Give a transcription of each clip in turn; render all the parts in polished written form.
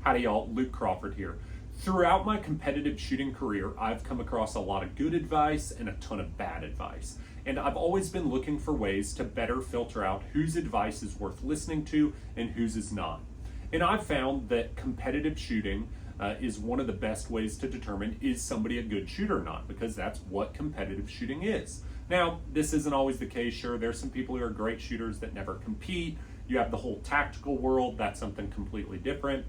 Howdy y'all, Luke Crawford here. Throughout my competitive shooting career, I've come across a lot of good advice and a ton of bad advice. And I've always been looking for ways to better filter out whose advice is worth listening to and whose is not. And I've found that competitive shooting is one of the best ways to determine is somebody a good shooter or not, because that's what competitive shooting is. Now, this isn't always the case. Sure, there's some people who are great shooters that never compete. You have the whole tactical world, that's something completely different.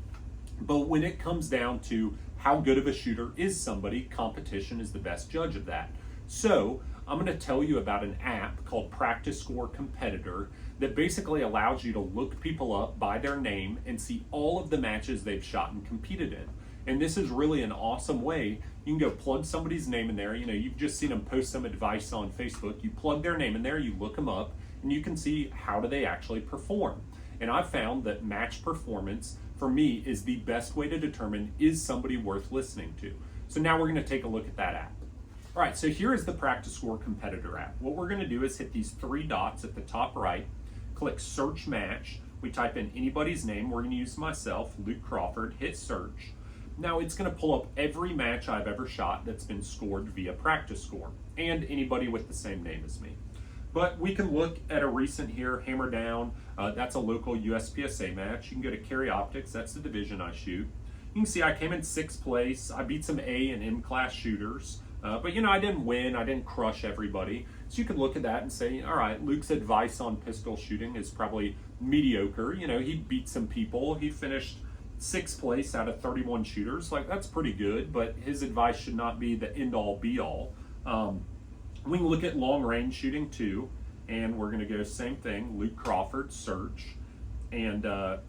But when it comes down to how good of a shooter is somebody, competition is the best judge of that. So I'm going to tell you about an app called Practiscore Competitor that basically allows you to look people up by their name and see all of the matches they've shot and competed in. And this is really an awesome way. You can go plug somebody's name in there. You know, you've just seen them post some advice on Facebook. You plug their name in there, you look them up, and you can see how do they actually perform. And I've found that match performance for me is the best way to determine is somebody worth listening to. So now we're going to take a look at that app. All right, so here is the Practiscore Competitor app. What we're going to do is hit these three dots at the top right, click search match. We type in anybody's name. We're going to use myself, Luke Crawford, hit search. Now it's going to pull up every match I've ever shot that's been scored via Practiscore and anybody with the same name as me. But we can look at a recent here, Hammer Down. That's a local USPSA match. You can go to Carry Optics. That's the division I shoot. You can see I came in 6th place. I beat some A and M class shooters. But you know, I didn't win. I didn't crush everybody. So you could look at that and say, all right, Luke's advice on pistol shooting is probably mediocre. You know, he beat some people. He finished 6th place out of 31 shooters. Like, that's pretty good, but his advice should not be the end-all be-all. We can look at long range shooting too, and we're going to go same thing, Luke Crawford, search. And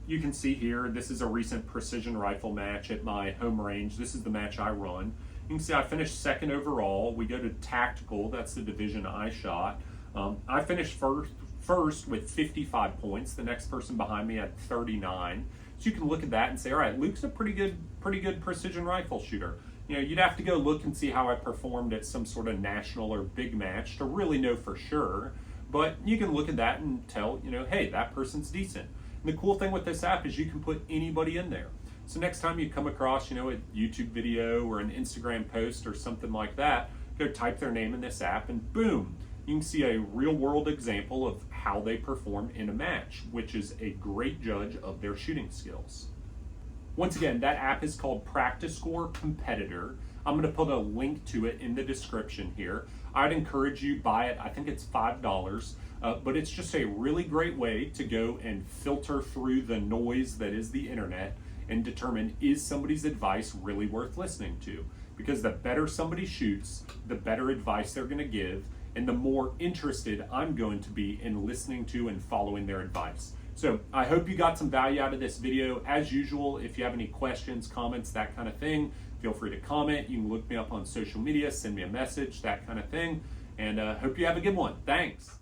you can see here, this is a recent precision rifle match at my home range. This is the match I run. You can see I finished 2nd overall. We go to tactical, that's the division I shot. I finished first with 55 points. The next person behind me had 39. So you can look at that and say, all right, Luke's a pretty good precision rifle shooter. You know, you'd have to go look and see how I performed at some sort of national or big match to really know for sure. But you can look at that and tell, you know, hey, that person's decent. And the cool thing with this app is you can put anybody in there. So next time you come across, you know, a YouTube video or an Instagram post or something like that, go type their name in this app and boom, you can see a real world example of how they perform in a match, which is a great judge of their shooting skills. Once again, that app is called Practiscore Competitor. I'm going to put a link to it in the description here. I'd encourage you buy it. I think it's $5, but it's just a really great way to go and filter through the noise that is the internet and determine is somebody's advice really worth listening to. Because the better somebody shoots, the better advice they're going to give, and the more interested I'm going to be in listening to and following their advice. So I hope you got some value out of this video. As usual, if you have any questions, comments, that kind of thing, feel free to comment. You can look me up on social media, send me a message, that kind of thing. And hope you have a good one. Thanks.